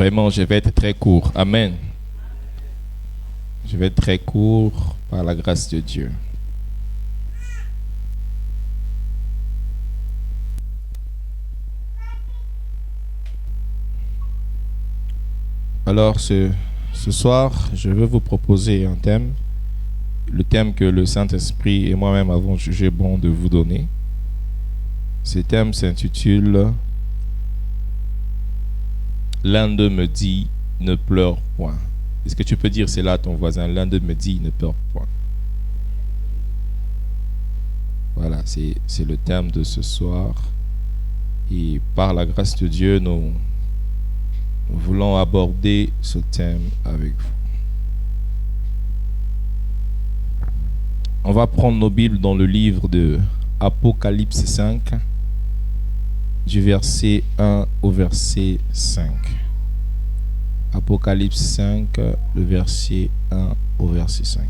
Vraiment, je vais être très court. Amen. Je vais être très court par la grâce de Dieu. Alors, ce soir, je veux vous proposer un thème. Le thème que le Saint-Esprit et moi-même avons jugé bon de vous donner. Ce thème s'intitule « L'un d'eux me dit, ne pleure point ». Est-ce que tu peux dire cela à ton voisin? L'un d'eux me dit, ne pleure point. Voilà, c'est le thème de ce soir. Et par la grâce de Dieu, nous voulons aborder ce thème avec vous. On va prendre nos Bibles dans le livre de Apocalypse 5, du verset 1 au verset 5. Apocalypse 5, le verset 1 au verset 5.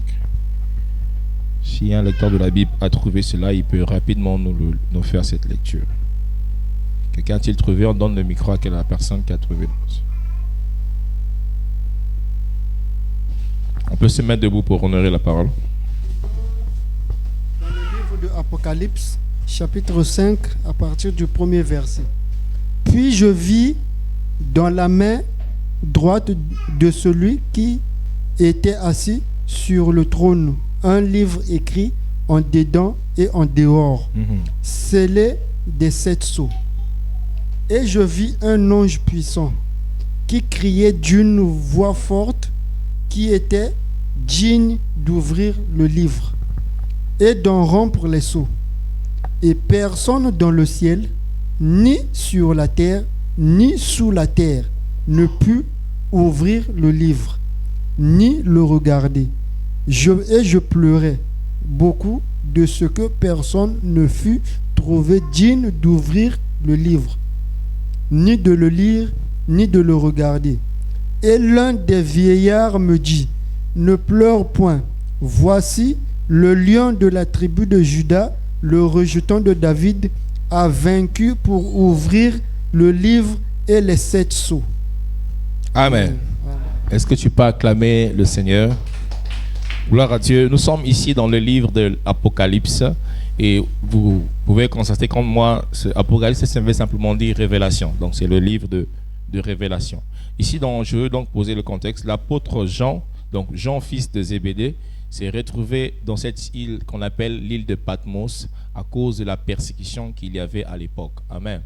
Si un lecteur de la Bible a trouvé cela, il peut rapidement nous faire cette lecture. Quelqu'un a-t-il trouvé? On donne le micro à la personne qui a trouvé. On peut se mettre debout pour honorer la parole. Dans le livre de Apocalypse, chapitre 5, à partir du premier verset. Puis je vis dans la main droite de celui qui était assis sur le trône un livre écrit en dedans et en dehors, scellé des 7 sceaux. Et je vis un ange puissant qui criait d'une voix forte, qui était digne d'ouvrir le livre et d'en rompre les sceaux. Et personne dans le ciel, ni sur la terre, ni sous la terre, ne put ouvrir le livre, ni le regarder. Je pleurais beaucoup de ce que personne ne fut trouvé digne d'ouvrir le livre, ni de le lire, ni de le regarder. Et l'un des vieillards me dit, ne pleure point, voici le lion de la tribu de Juda, le rejeton de David, a vaincu pour ouvrir le livre et les 7 sceaux. Amen. Est-ce que tu peux acclamer le Seigneur? Gloire à Dieu. Nous sommes ici dans le livre de l'Apocalypse et vous pouvez constater comme moi, Apocalypse, ça veut simplement dire révélation. Donc c'est le livre de révélation. Ici, je veux donc poser le contexte. L'apôtre Jean, donc Jean, fils de Zébédée, s'est retrouvé dans cette île qu'on appelle l'île de Patmos à cause de la persécution qu'il y avait à l'époque. Amen.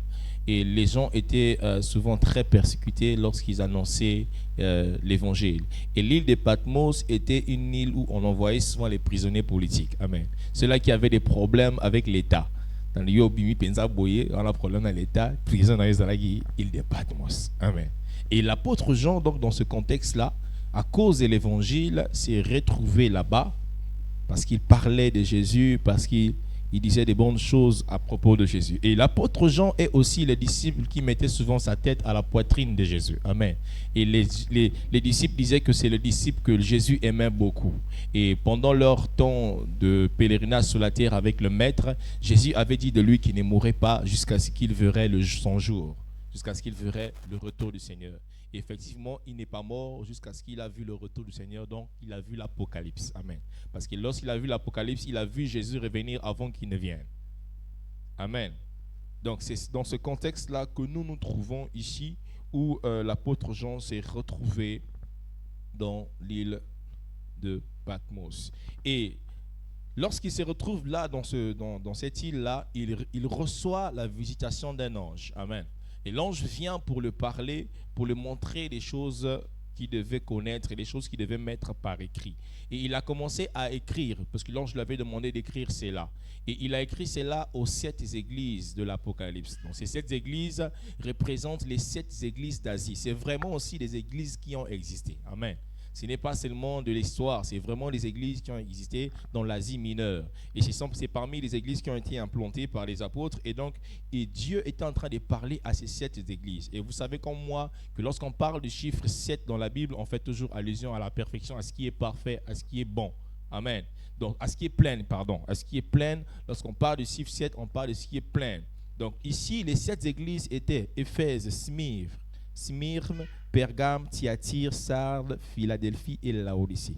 Et les gens étaient souvent très persécutés lorsqu'ils annonçaient l'évangile. Et l'île de Patmos était une île où on envoyait souvent les prisonniers politiques. Amen. Ceux-là qui avaient des problèmes avec l'État. Dans le Yobimi, Penzaboye, on a un problème dans l'État, prison dans l'île de Patmos. Amen. Et l'apôtre Jean, donc, dans ce contexte-là, à cause de l'évangile, s'est retrouvé là-bas parce qu'il parlait de Jésus, parce qu'il disait des bonnes choses à propos de Jésus. Et l'apôtre Jean est aussi le disciple qui mettait souvent sa tête à la poitrine de Jésus. Amen. Et les disciples disaient que c'est le disciple que Jésus aimait beaucoup. Et pendant leur temps de pèlerinage sur la terre avec le Maître, Jésus avait dit de lui qu'il ne mourrait pas jusqu'à ce qu'il verrait son jour, jusqu'à ce qu'il verrait le retour du Seigneur. Et effectivement, il n'est pas mort jusqu'à ce qu'il a vu le retour du Seigneur, donc il a vu l'Apocalypse. Amen. Parce que lorsqu'il a vu l'Apocalypse, il a vu Jésus revenir avant qu'il ne vienne. Amen. Donc c'est dans ce contexte-là que nous nous trouvons ici, où l'apôtre Jean s'est retrouvé dans l'île de Patmos. Et lorsqu'il se retrouve là, dans cette île-là, il reçoit la visitation d'un ange. Amen. Et l'ange vient pour le parler, pour lui montrer des choses qu'il devait connaître et des choses qu'il devait mettre par écrit. Et il a commencé à écrire, parce que l'ange lui avait demandé d'écrire cela. Et il a écrit cela aux 7 églises de l'Apocalypse. Donc ces 7 églises représentent les 7 églises d'Asie. C'est vraiment aussi des églises qui ont existé. Amen. Ce n'est pas seulement de l'histoire, c'est vraiment les églises qui ont existé dans l'Asie mineure. Et c'est parmi les églises qui ont été implantées par les apôtres. Et Dieu était en train de parler à ces 7 églises. Et vous savez comme moi que lorsqu'on parle du chiffre 7 dans la Bible, on fait toujours allusion à la perfection, à ce qui est parfait, à ce qui est bon. Amen. Donc à ce qui est plein, à ce qui est plein, lorsqu'on parle du chiffre 7, on parle de ce qui est plein. Donc ici, les 7 églises étaient Éphèse, Smyrne, Smyrne, Pergame, Thyatire, Sardes, Philadelphie et Laodicée.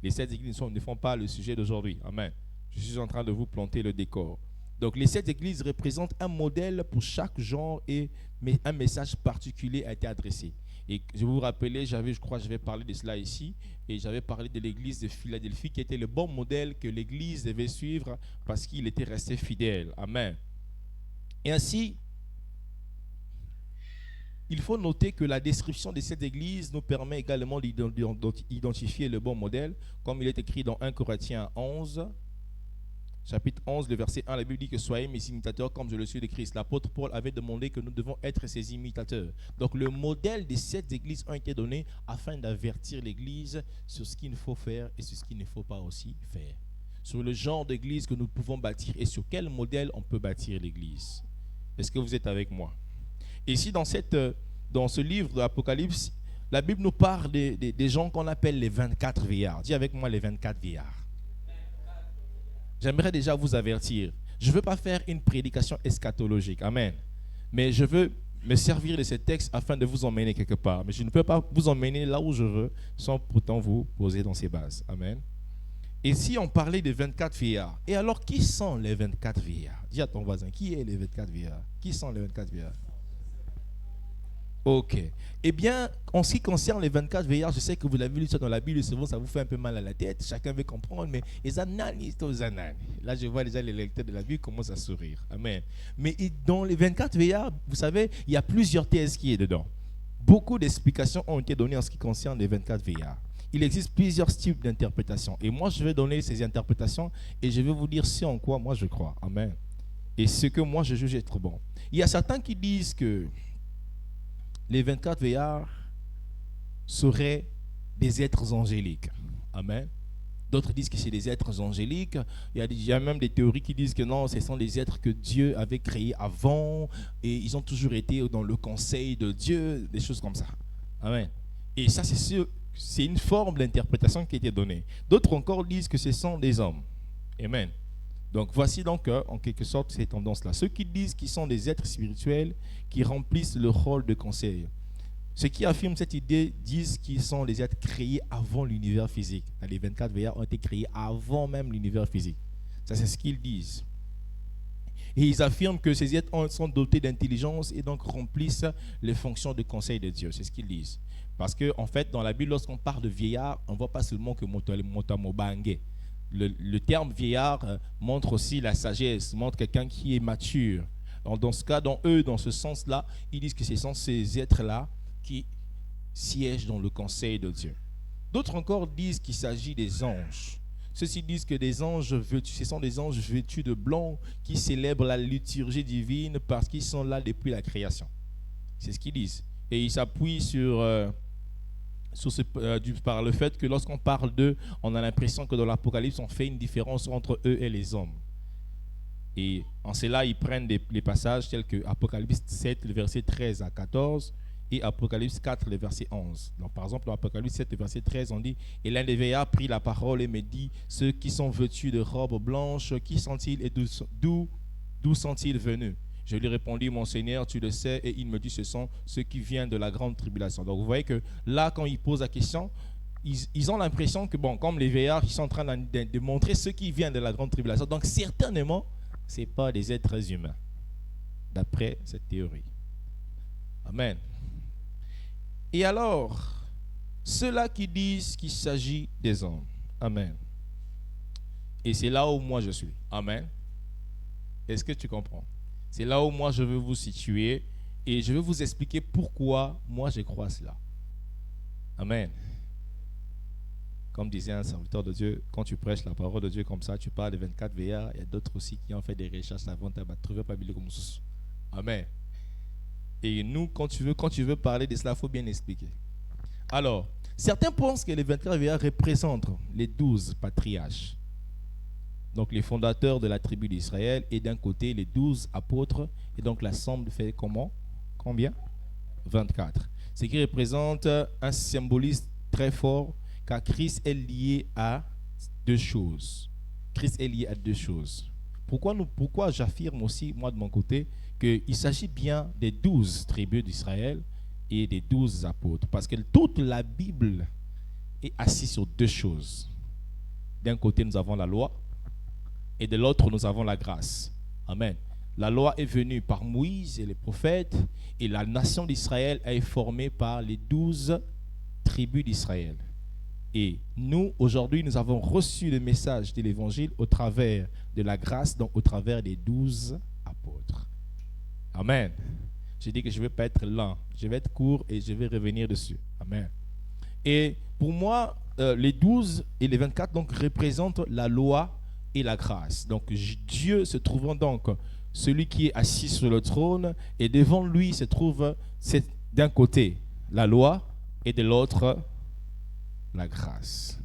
Les 7 églises ne font pas le sujet d'aujourd'hui. Amen. Je suis en train de vous planter le décor. Donc les 7 églises représentent un modèle pour chaque genre et un message particulier a été adressé. Et je vous rappelais, je crois que j'avais parlé de cela ici, et j'avais parlé de l'église de Philadelphie qui était le bon modèle que l'église devait suivre parce qu'il était resté fidèle. Amen. Et ainsi, il faut noter que la description de cette église nous permet également d'identifier le bon modèle, comme il est écrit dans 1 Corinthiens 11, chapitre 11, le verset 1, la Bible dit que soyez mes imitateurs comme je le suis de Christ. L'apôtre Paul avait demandé que nous devons être ses imitateurs. Donc le modèle de cette église a été donné afin d'avertir l'église sur ce qu'il faut faire et sur ce qu'il ne faut pas aussi faire. Sur le genre d'église que nous pouvons bâtir et sur quel modèle on peut bâtir l'église. Est-ce que vous êtes avec moi? Ici, dans ce livre de l'Apocalypse, la Bible nous parle des gens qu'on appelle les 24 vieillards. Dis avec moi les 24 vieillards. J'aimerais déjà vous avertir. Je ne veux pas faire une prédication eschatologique. Amen. Mais je veux me servir de ce texte afin de vous emmener quelque part. Mais je ne peux pas vous emmener là où je veux sans pourtant vous poser dans ces bases. Amen. Et si on parlait des 24 vieillards, et alors qui sont les 24 vieillards? Dis à ton voisin, qui est les 24 vieillards? Qui sont les 24 vieillards? Ok. Eh bien, en ce qui concerne les 24 vieillards, je sais que vous l'avez lu ça dans la Bible, souvent ça vous fait un peu mal à la tête, chacun veut comprendre, mais les anani, c'est aux anani. Là, je vois déjà les lecteurs de la Bible commencent à sourire. Amen. Mais dans les 24 vieillards, vous savez, il y a plusieurs thèses qui est dedans. Beaucoup d'explications ont été données en ce qui concerne les 24 vieillards. Il existe plusieurs types d'interprétations. Et moi, je vais donner ces interprétations et je vais vous dire ce en quoi moi je crois. Amen. Et ce que moi je juge être bon. Il y a certains qui disent que les 24 vieillards seraient des êtres angéliques. Amen. D'autres disent que c'est des êtres angéliques. Il y a même des théories qui disent que non, ce sont des êtres que Dieu avait créés avant et ils ont toujours été dans le conseil de Dieu, des choses comme ça. Amen. Et ça, c'est une forme d'interprétation qui a été donnée. D'autres encore disent que ce sont des hommes. Amen. Donc voici donc en quelque sorte ces tendances-là. Ceux qui disent qu'ils sont des êtres spirituels qui remplissent le rôle de conseil. Ceux qui affirment cette idée disent qu'ils sont des êtres créés avant l'univers physique. Les 24 vieillards ont été créés avant même l'univers physique. Ça, c'est ce qu'ils disent. Et ils affirment que ces êtres sont dotés d'intelligence et donc remplissent les fonctions de conseil de Dieu. C'est ce qu'ils disent. Parce qu'en fait, dans la Bible, lorsqu'on parle de vieillard, on ne voit pas seulement que Motamobangue. Le terme vieillard montre aussi la sagesse, montre quelqu'un qui est mature. Alors dans ce cas, dans ce sens-là, ils disent que ce sont ces êtres-là qui siègent dans le conseil de Dieu. D'autres encore disent qu'il s'agit des anges. Ceux-ci disent que des anges ce sont des anges vêtus de blanc qui célèbrent la liturgie divine parce qu'ils sont là depuis la création. C'est ce qu'ils disent. Et ils s'appuient par le fait que lorsqu'on parle d'eux, on a l'impression que dans l'Apocalypse, on fait une différence entre eux et les hommes. Et en cela, ils prennent les passages tels que Apocalypse 7, le verset 13 à 14, et Apocalypse 4, le verset 11. Donc, par exemple, dans Apocalypse 7, le verset 13, on dit « Et l'un des vieillards prit la parole et me dit, ceux qui sont vêtus de robes blanches, qui sont-ils et d'où sont-ils venus ?» Je lui répondis, mon Seigneur, tu le sais, et il me dit, ce sont ceux qui viennent de la grande tribulation. Donc vous voyez que là, quand ils posent la question, ils ont l'impression que, bon, comme les vieillards, ils sont en train de montrer ceux qui viennent de la grande tribulation. Donc certainement, ce n'est pas des êtres humains, d'après cette théorie. Amen. Et alors, ceux-là qui disent qu'il s'agit des hommes. Amen. Et c'est là où moi je suis. Amen. Est-ce que tu comprends? C'est là où moi je veux vous situer et je vais vous expliquer pourquoi moi je crois cela. Amen. Comme disait un serviteur de Dieu, quand tu prêches la parole de Dieu comme ça, tu parles de 24 vieillards, il y a d'autres aussi qui ont fait des recherches avant de trouver pas comme ça. Amen. Et nous, quand tu veux parler de cela, il faut bien expliquer. Alors, certains pensent que les 24 vieillards représentent les 12 patriarches. Donc les fondateurs de la tribu d'Israël, et d'un côté les 12 apôtres, et donc la somme fait comment? Combien? 24. Ce qui représente un symbolisme très fort, car Christ est lié à deux choses. Christ est lié à deux choses. Pourquoi j'affirme aussi, moi de mon côté, qu'il s'agit bien des 12 tribus d'Israël, et des 12 apôtres. Parce que toute la Bible est assise sur deux choses. D'un côté, nous avons la loi et de l'autre, nous avons la grâce. Amen. La loi est venue par Moïse et les prophètes et la nation d'Israël est formée par les 12 tribus d'Israël. Et nous, aujourd'hui, nous avons reçu le message de l'évangile au travers de la grâce, donc au travers des 12 apôtres. Amen. J'ai dit que je ne vais pas être lent, je vais être court et je vais revenir dessus. Amen. Et pour moi, les 12 et les 24 donc, représentent la loi et la grâce. Donc Dieu se trouvant donc celui qui est assis sur le trône et devant lui se trouve d'un côté la loi et de l'autre la grâce.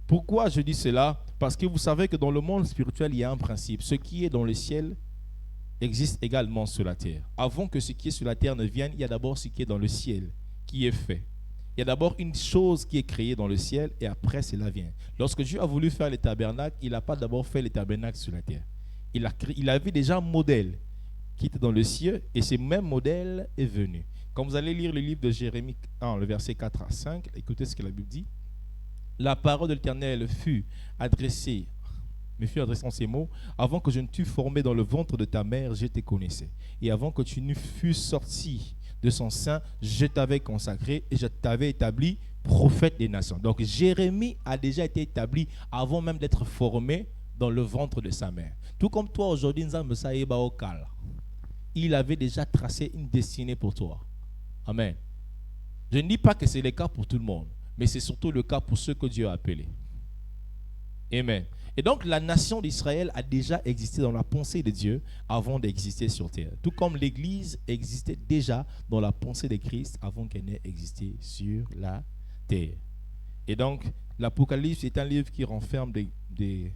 Pourquoi je dis cela? Parce que vous savez que dans le monde spirituel, il y a un principe. Ce qui est dans le ciel existe également sur la terre. Avant que ce qui est sur la terre ne vienne, il y a d'abord ce qui est dans le ciel qui est fait. Il y a d'abord une chose qui est créée dans le ciel et après cela vient. Lorsque Dieu a voulu faire les tabernacles, il n'a pas d'abord fait les tabernacles sur la terre. Il avait déjà un modèle qui était dans le ciel et ce même modèle est venu. Quand vous allez lire le livre de Jérémie 1, le verset 4 à 5, écoutez ce que la Bible dit. La parole de l'Éternel me fut adressée en ces mots. Avant que je ne t'eus formé dans le ventre de ta mère, je te connaissais. Et avant que tu ne fusses sorti de son sein, je t'avais consacré et je t'avais établi prophète des nations. Donc Jérémie a déjà été établi avant même d'être formé dans le ventre de sa mère. Tout comme toi aujourd'hui, il avait déjà tracé une destinée pour toi. Amen. Je ne dis pas que c'est le cas pour tout le monde, mais c'est surtout le cas pour ceux que Dieu a appelés. Amen. Et donc la nation d'Israël a déjà existé dans la pensée de Dieu avant d'exister sur terre. Tout comme l'Église existait déjà dans la pensée de Christ avant qu'elle n'ait existé sur la terre. Et donc l'Apocalypse est un livre qui renferme des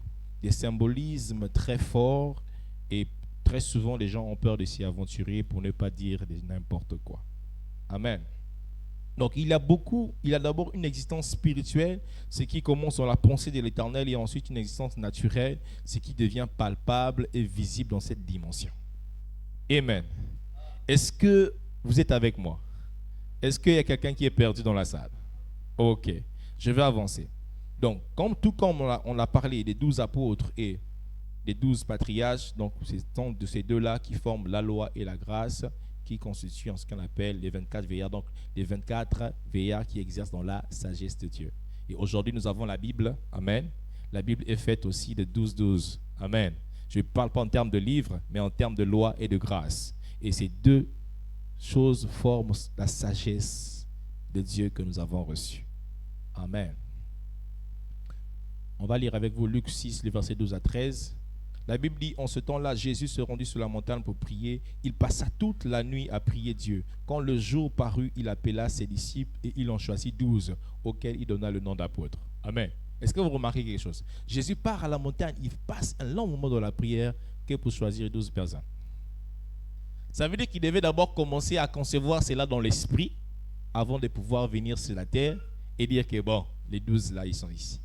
symbolismes très forts et très souvent les gens ont peur de s'y aventurer pour ne pas dire n'importe quoi. Amen. Donc il y a d'abord une existence spirituelle, ce qui commence dans la pensée de l'Éternel, et ensuite une existence naturelle, ce qui devient palpable et visible dans cette dimension. Amen. Est-ce que vous êtes avec moi? Est-ce qu'il y a quelqu'un qui est perdu dans la salle? Ok, je vais avancer. Donc, tout comme on a parlé des 12 apôtres et des 12 patriarches, donc c'est de ces deux-là qui forment la loi et la grâce, qui constituent ce qu'on appelle les 24 veillards, donc les 24 veillards qui exercent dans la sagesse de Dieu. Et aujourd'hui, nous avons la Bible, amen. La Bible est faite aussi de 12-12, amen. Je ne parle pas en termes de livres, mais en termes de loi et de grâce. Et ces deux choses forment la sagesse de Dieu que nous avons reçue. Amen. On va lire avec vous Luc 6, les versets 12 à 13. La Bible dit, en ce temps-là, Jésus se rendit sur la montagne pour prier. Il passa toute la nuit à prier Dieu. Quand le jour parut, il appela ses disciples et il en choisit 12, auxquels il donna le nom d'apôtres. Amen. Est-ce que vous remarquez quelque chose? Jésus part à la montagne, il passe un long moment dans la prière que pour choisir 12 personnes. Ça veut dire qu'il devait d'abord commencer à concevoir cela dans l'esprit avant de pouvoir venir sur la terre et dire que bon, les 12 là, ils sont ici.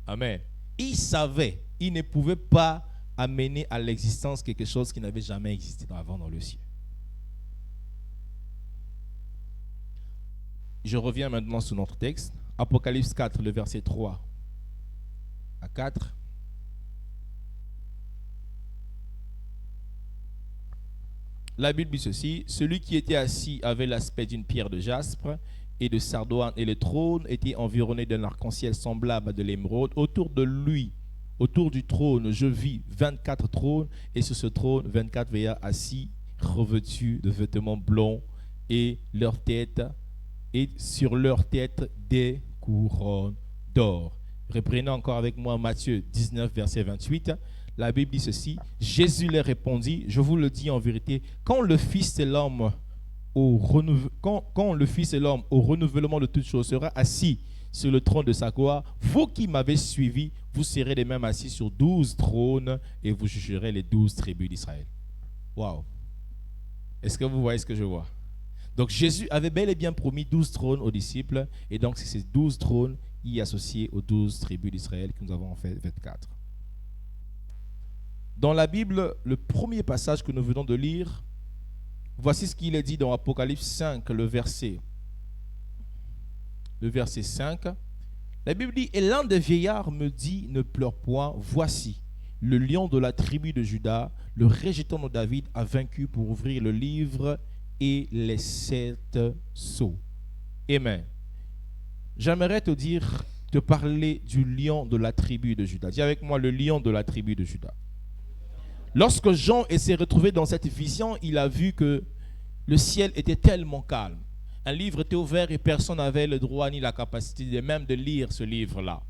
Amen. Il savait, il ne pouvait pas amener à l'existence quelque chose qui n'avait jamais existé avant dans le ciel. Je reviens maintenant sur notre texte. Apocalypse 4, le verset 3 à 4. La Bible dit ceci: celui qui était assis avait l'aspect d'une pierre de jaspe et de sardoine, et le trône était environné d'un arc-en-ciel semblable à de l'émeraude. Autour de lui, autour du trône, je vis 24 trônes, et sur ce trône, 24 veillards assis, revêtus de vêtements blonds, et sur leur tête des couronnes d'or. Reprenons encore avec moi Matthieu 19, verset 28. La Bible dit ceci: Jésus leur répondit, je vous le dis en vérité, quand le Fils de l'homme au renouvellement de toutes choses sera assis sur le trône de sa gloire, vous qui m'avez suivi, vous serez les mêmes assis sur 12 trônes et vous jugerez les 12 tribus d'Israël. Waouh! Est-ce que vous voyez ce que je vois? Donc Jésus avait bel et bien promis 12 trônes aux disciples, et donc c'est ces 12 trônes y associés aux 12 tribus d'Israël que nous avons en fait 24. Dans la Bible, le premier passage que nous venons de lire Voici ce qu'il est dit dans Apocalypse 5, le verset 5. La Bible dit, et l'un des vieillards me dit, ne pleure point, voici, le lion de la tribu de Juda, le rejeton de David, a vaincu pour ouvrir le livre et les 7 sceaux. Amen. J'aimerais te parler du lion de la tribu de Juda. Dis avec moi, le lion de la tribu de Juda. Lorsque Jean s'est retrouvé dans cette vision, il a vu que le ciel était tellement calme. Un livre était ouvert et personne n'avait le droit ni la capacité même de lire ce livre-là.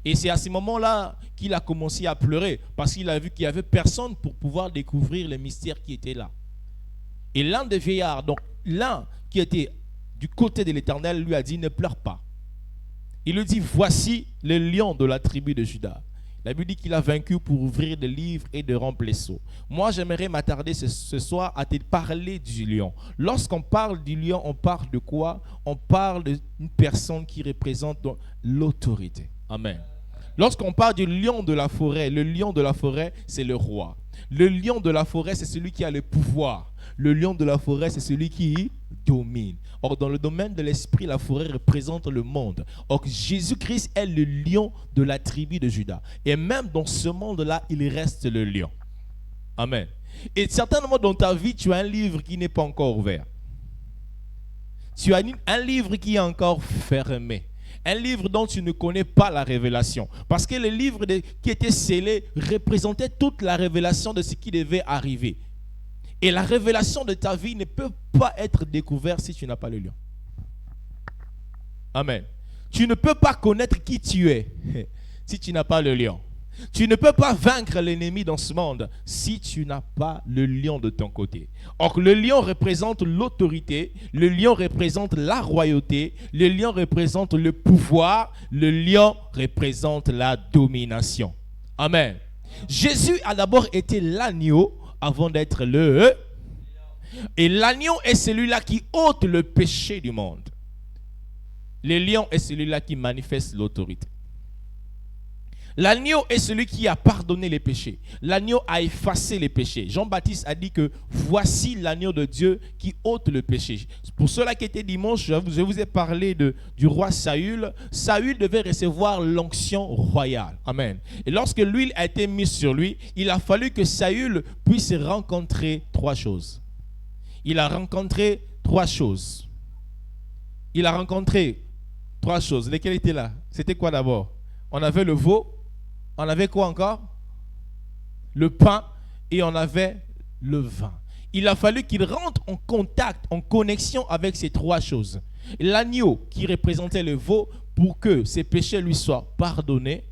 Et c'est à ce moment-là qu'il a commencé à pleurer parce qu'il a vu qu'il n'y avait personne pour pouvoir découvrir les mystères qui étaient là. Et l'un des vieillards, donc l'un qui était du côté de l'Éternel, lui a dit, ne pleure pas. Il lui dit, voici le lion de la tribu de Juda. La Bible dit qu'il a vaincu pour ouvrir des livres et de remplir les sceaux. Moi, j'aimerais m'attarder ce soir à te parler du lion. Lorsqu'on parle du lion, on parle de quoi? On parle d'une personne qui représente l'autorité. Amen. Lorsqu'on parle du lion de la forêt, le lion de la forêt, c'est le roi. Le lion de la forêt, c'est celui qui a le pouvoir. Le lion de la forêt, c'est celui qui domine. Or, dans le domaine de l'esprit, la forêt représente le monde. Or, Jésus-Christ est le lion de la tribu de Juda. Et même dans ce monde-là, il reste le lion. Amen. Et certainement, dans ta vie, tu as un livre qui n'est pas encore ouvert. Tu as un livre qui est encore fermé. Un livre dont tu ne connais pas la révélation. Parce que le livre qui était scellé représentait toute la révélation de ce qui devait arriver. Et la révélation de ta vie ne peut pas être découverte si tu n'as pas le lion. Amen. Tu ne peux pas connaître qui tu es si tu n'as pas le lion. Tu ne peux pas vaincre l'ennemi dans ce monde si tu n'as pas le lion de ton côté. Or, le lion représente l'autorité, le lion représente la royauté, le lion représente le pouvoir, le lion représente la domination. Amen. Jésus a d'abord été l'agneau avant d'être le... Et l'agneau est celui-là qui ôte le péché du monde. Le lion est celui-là qui manifeste l'autorité. L'agneau est celui qui a pardonné les péchés. L'agneau a effacé les péchés. Jean-Baptiste a dit que voici l'agneau de Dieu qui ôte le péché. Pour cela qui était dimanche, je vous ai parlé du roi Saül. Saül devait recevoir l'onction royale. Amen. Et lorsque l'huile a été mise sur lui, il a fallu que Saül puisse rencontrer 3 choses. Il a rencontré 3 choses. Il a rencontré 3 choses. Lesquelles étaient là? C'était quoi d'abord? On avait le veau. On avait quoi encore? Le pain et on avait le vin. Il a fallu qu'il rentre en contact, en connexion avec ces 3 choses. L'agneau qui représentait le veau pour que ses péchés lui soient pardonnés.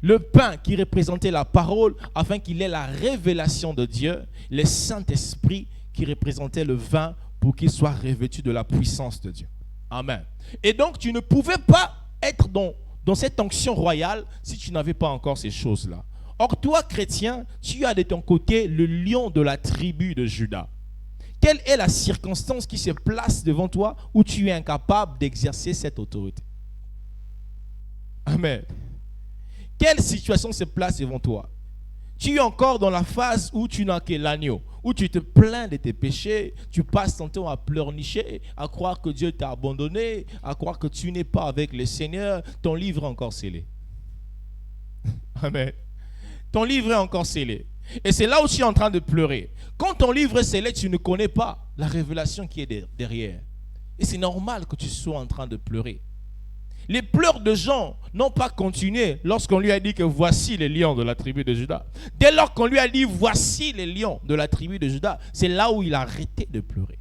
Le pain qui représentait la parole afin qu'il ait la révélation de Dieu. Le Saint-Esprit qui représentait le vin pour qu'il soit revêtu de la puissance de Dieu. Amen. Et donc tu ne pouvais pas être dans cette onction royale si tu n'avais pas encore ces choses-là. Or, toi, chrétien, tu as de ton côté le lion de la tribu de Juda. Quelle est la circonstance qui se place devant toi où tu es incapable d'exercer cette autorité? Amen. Quelle situation se place devant toi? Tu es encore dans la phase où tu n'as que l'agneau, où tu te plains de tes péchés, tu passes ton temps à pleurnicher, à croire que Dieu t'a abandonné, à croire que tu n'es pas avec le Seigneur, ton livre est encore scellé. Amen. Ton livre est encore scellé. Et c'est là où tu es en train de pleurer. Quand ton livre est scellé, tu ne connais pas la révélation qui est derrière. Et c'est normal que tu sois en train de pleurer. Les pleurs de Jean n'ont pas continué lorsqu'on lui a dit que voici les lions de la tribu de Juda. Dès lors qu'on lui a dit voici les lions de la tribu de Juda, c'est là où il a arrêté de pleurer.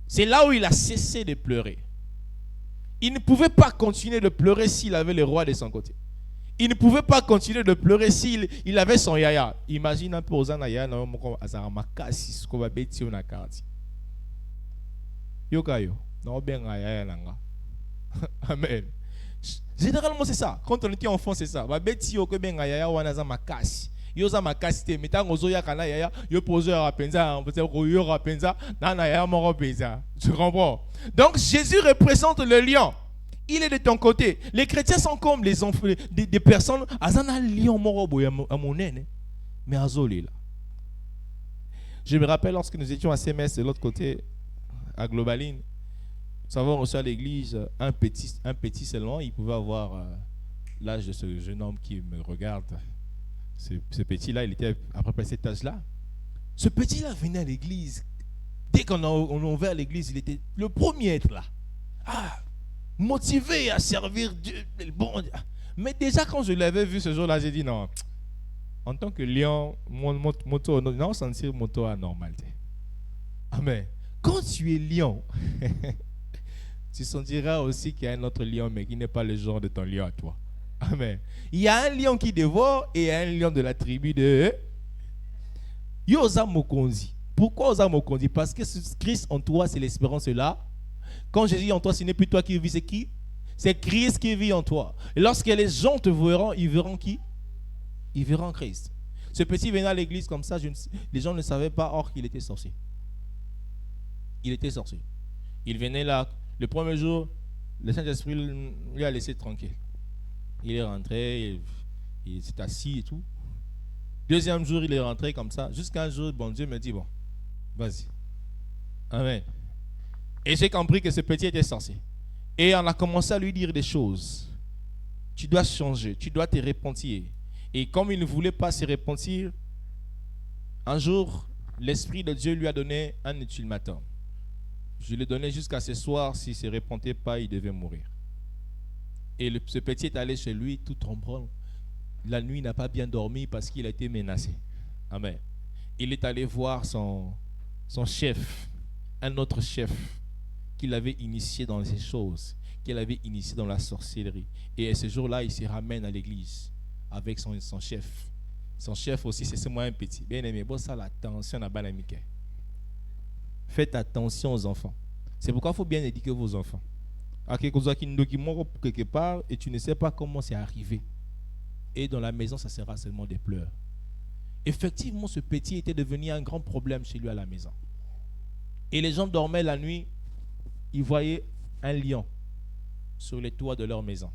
C'est là où il a cessé de pleurer. Il ne pouvait pas continuer de pleurer s'il avait le roi de son côté. Il ne pouvait pas continuer de pleurer s'il avait son yaya. Imagine un peu aux yaya na moko azamakasi sko ba beti na karti. Yo kayo, na obenga yaya nanga. Amen. Généralement c'est ça. Quand on était enfant c'est ça. Ba beti yo ko benga yaya wana za makasi. Yo za makasi te metango zo ya kana yaya yo pozo ya penza, on peut dire yo rapenza na na yaya moko penza. Tu comprends? Donc Jésus représente le lion. Il est de ton côté. Les chrétiens sont comme les enfants, des personnes. Azana lion morobo à mon nene, mais azoli là. Je me rappelle lorsque nous étions à CMS de l'autre côté, à Globaline, nous avons reçu à l'église un petit seulement. Il pouvait avoir l'âge de ce jeune homme qui me regarde. Ce petit-là, il était à peu près cet âge-là. Ce petit-là venait à l'église. Dès qu'on a ouvert l'église, il était le premier à être là. Motivé à servir Dieu. Bon, mais déjà, quand je l'avais vu ce jour-là, j'ai dit non. En tant que lion, mon taux, non, sentir mon taux anormal. Amen. Quand tu es lion, tu sentiras aussi qu'il y a un autre lion, mais qui n'est pas le genre de ton lion à toi. Amen. Il y a un lion qui dévore et un lion de la tribu de Yosa Mokonzi. Pourquoi Yosa Mokonzi? Parce que Christ en toi, c'est l'espérance là. Quand Jésus en toi, ce n'est plus toi qui vis, c'est qui? C'est Christ qui vit en toi. Et lorsque les gens te verront, ils verront qui? Ils verront Christ. Ce petit venait à l'église comme ça, les gens ne savaient pas, or qu'il était sorcier. Il était sorcier. Il venait là, le premier jour, le Saint-Esprit lui a laissé tranquille. Il est rentré, il s'est assis et tout. Deuxième jour, il est rentré comme ça. Jusqu'à un jour, bon Dieu me dit, bon, vas-y. Amen. Et j'ai compris que ce petit était sorcier. Et on a commencé à lui dire des choses. Tu dois changer, tu dois te repentir. Et comme il ne voulait pas se repentir, un jour, l'Esprit de Dieu lui a donné un ultimatum. Je lui ai donné jusqu'à ce soir, s'il ne se repentait pas, il devait mourir. Et ce petit est allé chez lui tout tremblant. La nuit, il n'a pas bien dormi parce qu'il a été menacé. Amen. Il est allé voir son chef, un autre chef, qu'il avait initié dans ces choses, qu'il avait initié dans la sorcellerie. Et ce jour-là, il se ramène à l'église avec son chef. Son chef aussi, c'est moi un petit. Bien aimé, bon, ça, l'attention à Balamike. Faites attention aux enfants. C'est pourquoi il faut bien éduquer vos enfants. À quelque chose qui nous quelque part et tu ne sais pas comment c'est arrivé. Et dans la maison, ça sera seulement des pleurs. Effectivement, ce petit était devenu un grand problème chez lui à la maison. Et les gens dormaient la nuit, ils voyaient un lion sur les toits de leur maison.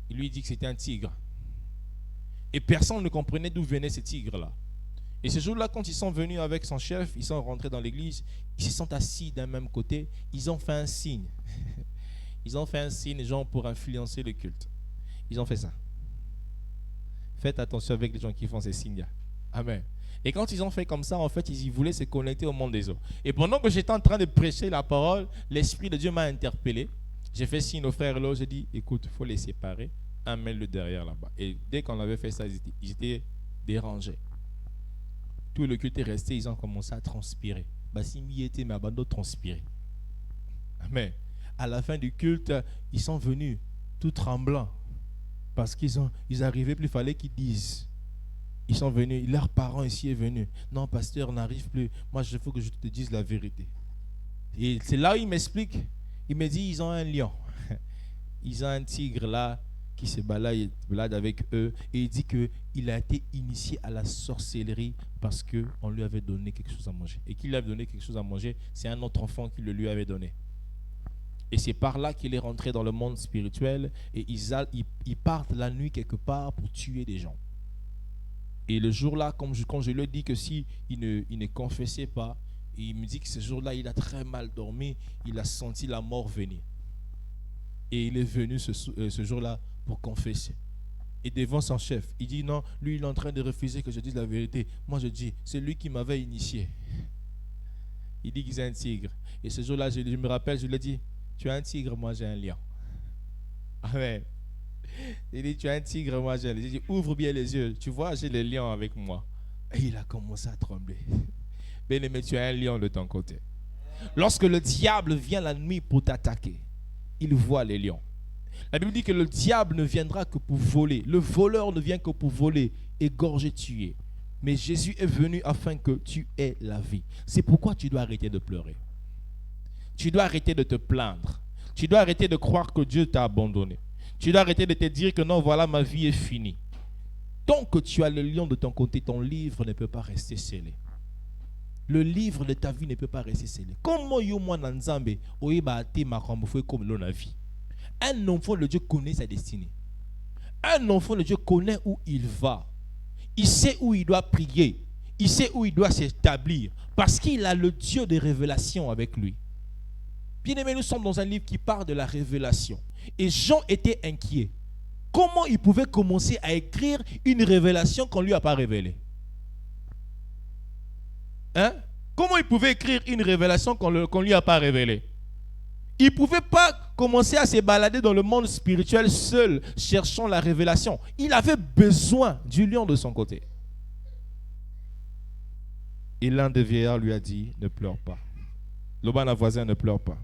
Il lui dit que c'était un tigre. Et personne ne comprenait d'où venait ce tigre-là. Et ce jour-là, quand ils sont venus avec son chef, ils sont rentrés dans l'église, ils se sont assis d'un même côté, ils ont fait un signe. Ils ont fait un signe, genre, pour influencer le culte. Ils ont fait ça. Faites attention avec les gens qui font ces signes-là. Amen. Et quand ils ont fait comme ça, en fait, ils voulaient se connecter au monde des eaux. Et pendant que j'étais en train de prêcher la parole, l'Esprit de Dieu m'a interpellé. J'ai fait signe aux frères là, j'ai dit, écoute, il faut les séparer, amène-le derrière là-bas. Et dès qu'on avait fait ça, ils étaient dérangés. Tout le culte est resté, ils ont commencé à transpirer. Bassimi était, mais Abando transpirait. Amen. À la fin du culte, ils sont venus tout tremblants. Parce qu'ils arrivaient plus, il fallait qu'ils disent. Ils sont venus, leurs parents ici sont venus. Non, pasteur, on n'arrive plus. Moi, il faut que je te dise la vérité. Et c'est là où il m'explique. Il me dit, ils ont un lion. Ils ont un tigre là qui se balade avec eux. Et il dit qu'il a été initié à la sorcellerie parce qu'on lui avait donné quelque chose à manger. Et qu'il lui avait donné quelque chose à manger, c'est un autre enfant qui le lui avait donné. Et c'est par là qu'il est rentré dans le monde spirituel. Et ils partent la nuit quelque part pour tuer des gens. Et le jour-là, quand je lui ai dit que si il ne confessait pas, il me dit que ce jour-là, il a très mal dormi. Il a senti la mort venir. Et il est venu ce jour-là pour confesser. Et devant son chef, il dit non, lui il est en train de refuser que je dise la vérité. Moi je dis, c'est lui qui m'avait initié. Il dit qu'il est un tigre. Et ce jour-là, je me rappelle, je lui ai dit, tu es un tigre, moi j'ai un lion. Amen. Il dit, tu es un tigre, moi j'ai un lion. J'ai dit, ouvre bien les yeux. Tu vois, j'ai le lion avec moi. Et il a commencé à trembler. Bien-aimé, tu as un lion de ton côté. Lorsque le diable vient la nuit pour t'attaquer, il voit les lions. La Bible dit que le diable ne viendra que pour voler. Le voleur ne vient que pour voler, égorger, tuer. Mais Jésus est venu afin que tu aies la vie. C'est pourquoi tu dois arrêter de pleurer. Tu dois arrêter de te plaindre. Tu dois arrêter de croire que Dieu t'a abandonné. Tu dois arrêter de te dire que non, voilà, ma vie est finie. Tant que tu as le lion de ton côté, ton livre ne peut pas rester scellé. Le livre de ta vie ne peut pas rester scellé. Comment yo-moi nanzambe oeba ate makambo comme l'on a vie. Un enfant de Dieu connaît sa destinée. Un enfant de Dieu connaît où il va. Il sait où il doit prier. Il sait où il doit s'établir parce qu'il a le Dieu des révélations avec lui. Bien-aimés, nous sommes dans un livre qui parle de la révélation. Et Jean était inquiet. Comment il pouvait commencer à écrire une révélation qu'on ne lui a pas révélée? Hein? Comment il pouvait écrire une révélation qu'on ne lui a pas révélée? Il ne pouvait pas commencer à se balader dans le monde spirituel seul, cherchant la révélation. Il avait besoin du lion de son côté. Et l'un des vieillards lui a dit, ne pleure pas. L'obana voisin ne pleure pas.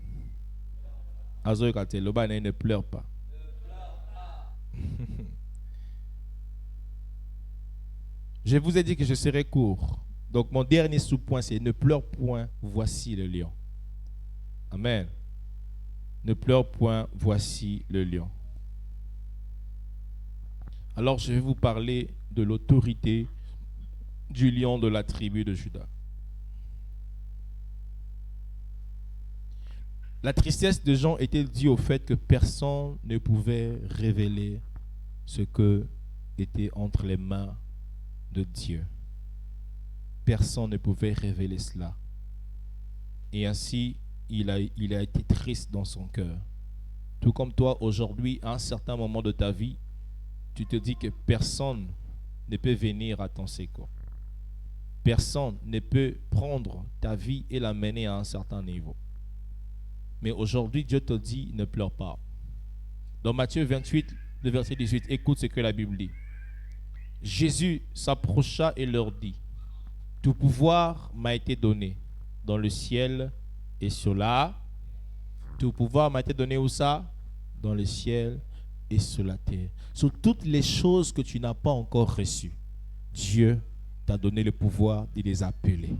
Azoï Kate, l'obana ne pleure pas. Je vous ai dit que je serai court. Donc mon dernier sous-point, c'est ne pleure point, voici le lion. Amen. Ne pleure point, voici le lion. Alors je vais vous parler de l'autorité du lion de la tribu de Juda. La tristesse de Jean était due au fait que personne ne pouvait révéler ce que était entre les mains de Dieu. Personne ne pouvait révéler cela. Et ainsi, il a été triste dans son cœur. Tout comme toi, aujourd'hui, à un certain moment de ta vie, tu te dis que personne ne peut venir à ton secours. Personne ne peut prendre ta vie et la mener à un certain niveau. Mais aujourd'hui, Dieu te dit, ne pleure pas. Dans Matthieu 28, le verset 18, écoute ce que la Bible dit. Jésus s'approcha et leur dit, tout pouvoir m'a été donné dans le ciel et sur la. Tout pouvoir m'a été donné où ça? Dans le ciel et sur la terre. Sur toutes les choses que tu n'as pas encore reçues, Dieu t'a donné le pouvoir de les appeler.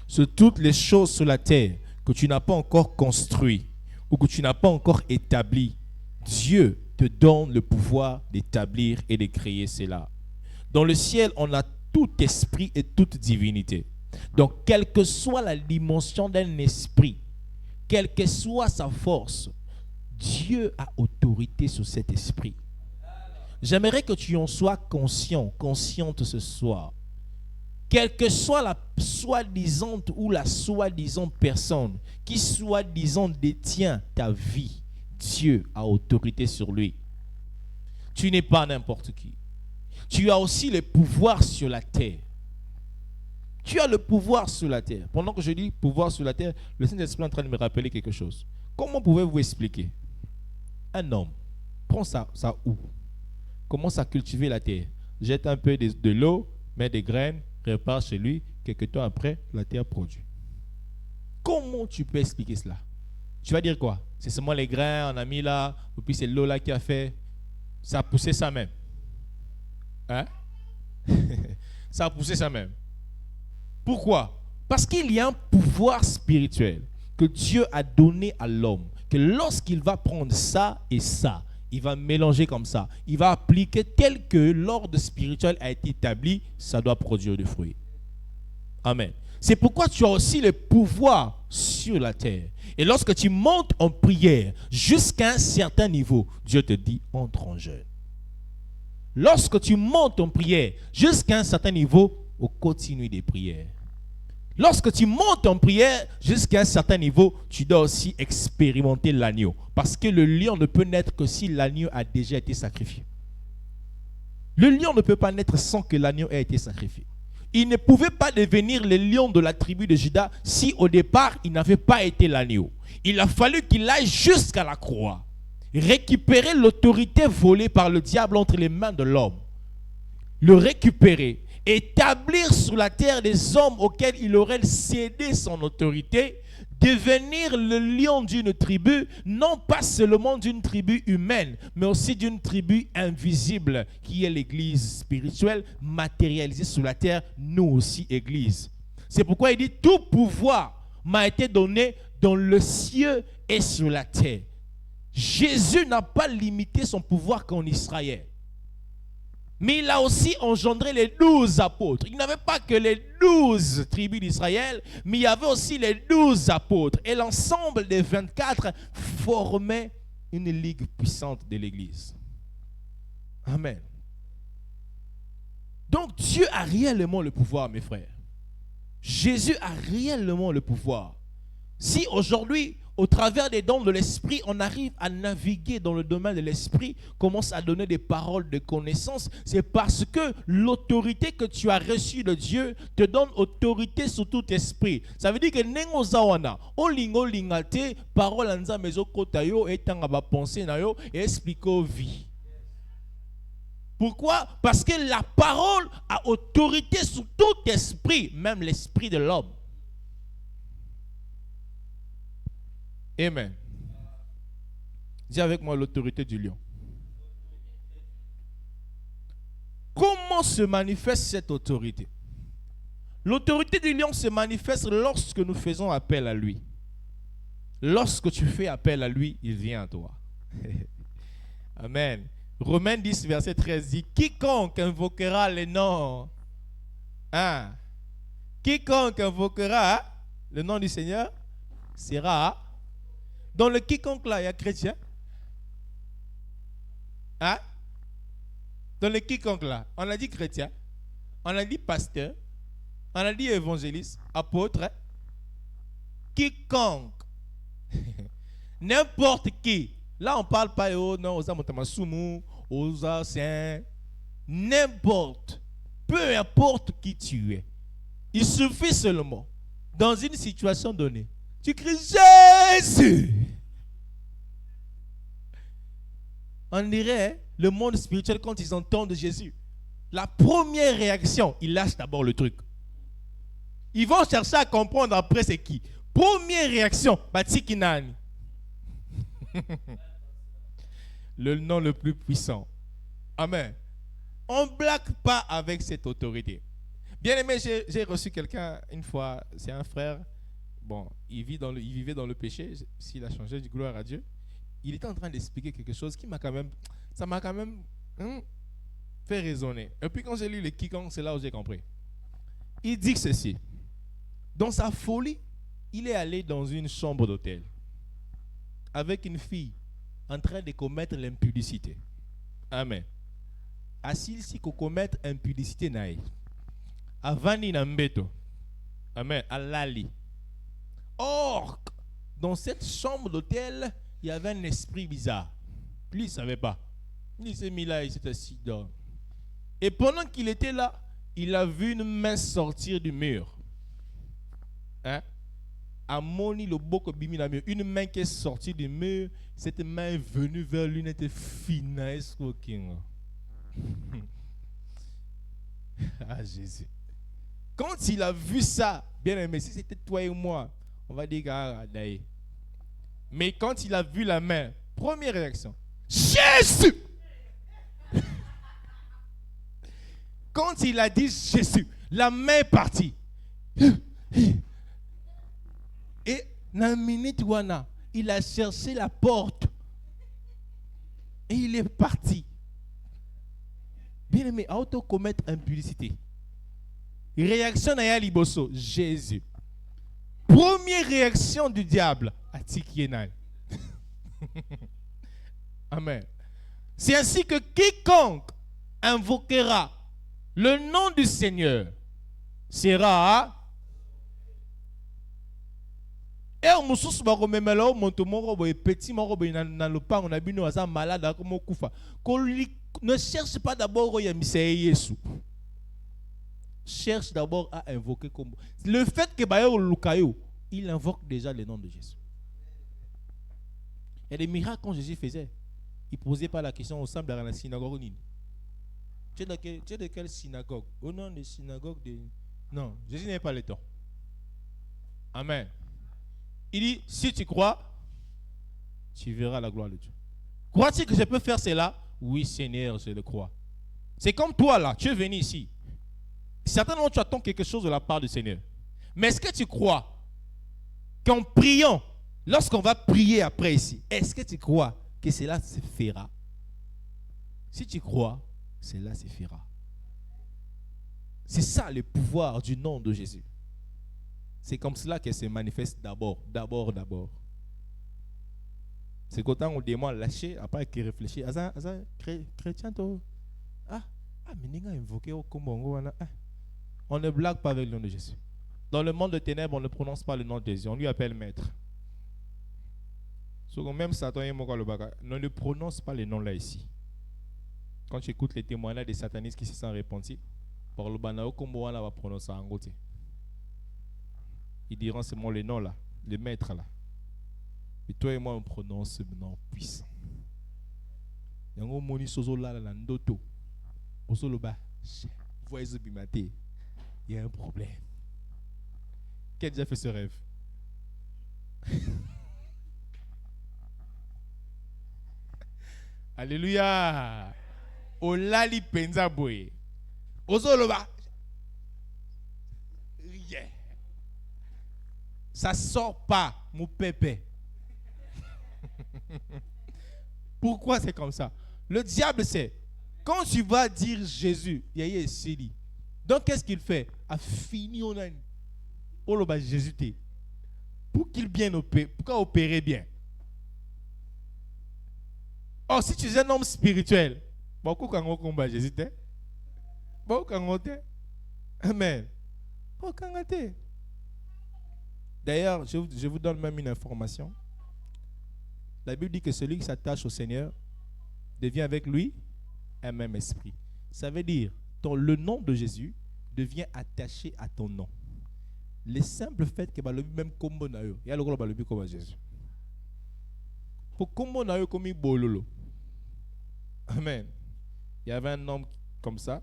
Sur toutes les choses sur la terre que tu n'as pas encore construites ou que tu n'as pas encore établies, Dieu te donne le pouvoir d'établir et de créer cela. Dans le ciel, on a tout esprit et toute divinité. Donc, quelle que soit la dimension d'un esprit, quelle que soit sa force, Dieu a autorité sur cet esprit. J'aimerais que tu en sois conscient, consciente ce soir. Quelle que soit la soi-disant ou la soi-disant personne qui soi-disant détient ta vie, Dieu a autorité sur lui. Tu n'es pas n'importe qui. Tu as aussi le pouvoir sur la terre. Tu as le pouvoir sur la terre. Pendant que je dis pouvoir sur la terre, le Saint-Esprit est en train de me rappeler quelque chose. Comment pouvez-vous expliquer? Un homme prend ça où? Commence à cultiver la terre. Jette un peu de l'eau, met des graines, repart chez lui. Quelques temps après, la terre produit. Comment tu peux expliquer cela? Tu vas dire quoi? C'est seulement les grains, on a mis là, et puis c'est l'eau là qui a fait. Ça a poussé ça même. Hein? Ça a poussé ça même. Pourquoi? Parce qu'il y a un pouvoir spirituel que Dieu a donné à l'homme, que lorsqu'il va prendre ça et ça, il va mélanger comme ça, il va appliquer tel que l'ordre spirituel a été établi, ça doit produire du fruit. Amen. C'est pourquoi tu as aussi le pouvoir sur la terre. Et lorsque tu montes en prière jusqu'à un certain niveau, Dieu te dit, entre en jeûne. Lorsque tu montes en prière jusqu'à un certain niveau, on continue des prières. Lorsque tu montes en prière jusqu'à un certain niveau, tu dois aussi expérimenter l'agneau. Parce que le lion ne peut naître que si l'agneau a déjà été sacrifié. Le lion ne peut pas naître sans que l'agneau ait été sacrifié. Il ne pouvait pas devenir le lion de la tribu de Juda si au départ il n'avait pas été l'agneau. Il a fallu qu'il aille jusqu'à la croix, récupérer l'autorité volée par le diable entre les mains de l'homme, le récupérer, établir sur la terre des hommes auxquels il aurait cédé son autorité, devenir le lion d'une tribu, non pas seulement d'une tribu humaine, mais aussi d'une tribu invisible, qui est l'église spirituelle matérialisée sur la terre, nous aussi église. C'est pourquoi il dit, tout pouvoir m'a été donné dans le ciel et sur la terre. Jésus n'a pas limité son pouvoir qu'en Israël. Mais il a aussi engendré les 12 apôtres. Il n'avait pas que les 12 tribus d'Israël, mais il y avait aussi les 12 apôtres. Et l'ensemble des 24 formait une ligue puissante de l'Église. Amen. Donc Dieu a réellement le pouvoir, mes frères. Jésus a réellement le pouvoir. Si aujourd'hui, au travers des dons de l'esprit, on arrive à naviguer dans le domaine de l'esprit, commence à donner des paroles de connaissance, c'est parce que l'autorité que tu as reçue de Dieu te donne autorité sur tout esprit. Ça veut dire que nengo zawana, o lingo lingate, parole anza mezo kotayo et tanga pensée na yo et expliquer vie. Pourquoi? Parce que la parole a autorité sur tout esprit, même l'esprit de l'homme. Amen. Dis avec moi l'autorité du lion. Comment se manifeste cette autorité? L'autorité du lion se manifeste lorsque nous faisons appel à lui. Lorsque tu fais appel à lui, il vient à toi. Amen. Romains 10, verset 13 dit, quiconque invoquera le nom, quiconque invoquera le nom du Seigneur sera. Dans le quiconque là, il y a chrétien. Dans le quiconque là, on a dit chrétien, on a dit pasteur, on a dit évangéliste, apôtre. Quiconque. N'importe qui. Là, on ne parle pas aux amotamasumu, aux anciens. N'importe. Peu importe qui tu es. Il suffit seulement, dans une situation donnée, tu cries Jésus. On dirait le monde spirituel quand ils entendent Jésus. La première réaction, ils lâchent d'abord le truc. Ils vont chercher à comprendre après c'est qui. Première réaction, Batikinani. Le nom le plus puissant. Amen. On ne blague pas avec cette autorité. Bien aimé, j'ai reçu quelqu'un une fois, c'est un frère. Bon, il vivait dans le péché, s'il a changé, du gloire à Dieu. Il était en train d'expliquer quelque chose qui m'a quand même fait raisonner. Et puis quand j'ai lu le quiconque, c'est là où j'ai compris. Il dit ceci. Dans sa folie, il est allé dans une chambre d'hôtel avec une fille en train de commettre l'impudicité. Amen. Assis ici qu'on commettre impudicité naïe. Avani nambeto. Amen. Alali. Or, dans cette chambre d'hôtel, il y avait un esprit bizarre. Lui, il ne savait pas. Il s'est mis là, il s'est assis là. Et pendant qu'il était là, il a vu une main sortir du mur. Amoni le boko bimi na mur. Une main qui est sortie du mur. Cette main est venue vers lui, n'était finesse. Ah, Jésus. Quand il a vu ça, bien aimé, si c'était toi et moi, on va dire d'ailleurs. Mais quand il a vu la main, première réaction, Jésus! Quand il a dit Jésus, la main est partie. Et dans une minute, il a cherché la porte. Et il est parti. Bien aimé, auto commettre impudicité. Réaction d'Aya Liboso, Jésus. Première réaction du diable, Atikienal. Amen. C'est ainsi que quiconque invoquera le nom du Seigneur sera. Et on moussous ba komemela o monto moko boye petit moko boye na lopango na bino aza malade akomo kufa. Ne cherche pas d'abord oyamisa Yesu. Cherche d'abord à invoquer comme le fait que bayo lukayo, il invoque déjà le nom de Jésus. Il y a des miracles quand Jésus faisait. Il ne posait pas la question au semble dans la synagogue. Tu es de quelle synagogue? Au nom de synagogue de... Non, Jésus n'avait pas le temps. Amen. Il dit, si tu crois, tu verras la gloire de Dieu. Crois-tu que je peux faire cela? Oui, Seigneur, je le crois. C'est comme toi là, tu es venu ici. Certainement, tu attends quelque chose de la part du Seigneur. Mais est-ce que tu crois qu'en priant, lorsqu'on va prier après ici, est-ce que tu crois que cela se fera? Si tu crois, cela se fera. C'est ça le pouvoir du nom de Jésus. C'est comme cela qu'elle se manifeste d'abord. C'est quand on demande lâcher, après qu'il réfléchit. Chrétien, toi. On ne blague pas avec le nom de Jésus. Dans le monde de ténèbres, on ne prononce pas le nom de Jésus. On lui appelle maître. Même Satan ne le prononce pas le nom là ici. Quand tu écoutes les témoignages des satanistes qui se sont repentis, par le banao, comme on va prononcer en côté. Ils diront c'est moi le nom là, le maître là. Et toi et moi on prononce ce nom puissant. Yango moni sozo là la ndoto. Osolo ba. Voyez ce bimaté. Il y a un problème. Qui a déjà fait ce rêve? Alléluia. Olali penza boye. Osolo ba. Yeah. Ça sort pas, mon pépé. Pourquoi c'est comme ça? Le diable sait. Quand tu vas dire Jésus, Yaya est Sili. Donc qu'est-ce qu'il fait? A fini on a Oloba Jésus t'es. Pour qu'il bien opère, pour opérer bien. Or si tu es un homme spirituel, beaucoup quand on combat Jésus t'es. Beaucoup quand on t'es. Amen. Beaucoup quand on t'es. D'ailleurs, je vous donne même une information. La Bible dit que celui qui s'attache au Seigneur devient avec lui un même esprit. Ça veut dire le nom de Jésus devient attaché à ton nom. Le simple fait que le même combo na yo, il y a le gros balobi comme Jésus. Pour combo na yo comme bololo. Amen. Il y avait un homme comme ça,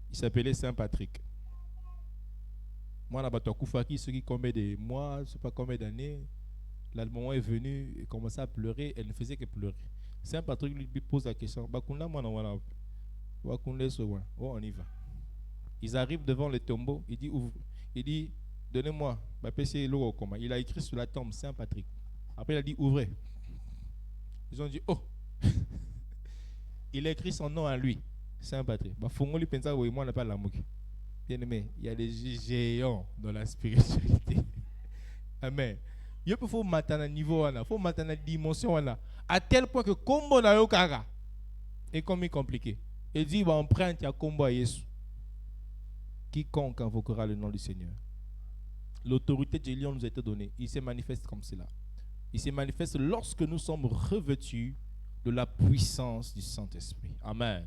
il s'appelait Saint Patrick. Moi, là-bas, ceux qui combien de mois, je ne sais pas combien d'années, là, le moment est venu, il commençait à pleurer, elle ne faisait que pleurer. Saint Patrick lui pose la question, oh, on y va. Ils arrivent devant le tombeau, il dit, donnez-moi, il a écrit sur la tombe Saint Patrick. Après, il a dit, ouvrez. Ils ont dit, oh, il a écrit son nom à lui, Saint Patrick. Bien aimé, il y a des géants dans la spiritualité. Amen. Il faut maintenant niveau, il faut maintenant dimension, à tel point que combo na yo kara est comme compliqué. Il dit on prend ya combo à Jésus. Quiconque invoquera le nom du Seigneur. L'autorité de Lion nous a été donnée. Il se manifeste comme cela. Il se manifeste lorsque nous sommes revêtus de la puissance du Saint-Esprit. Amen.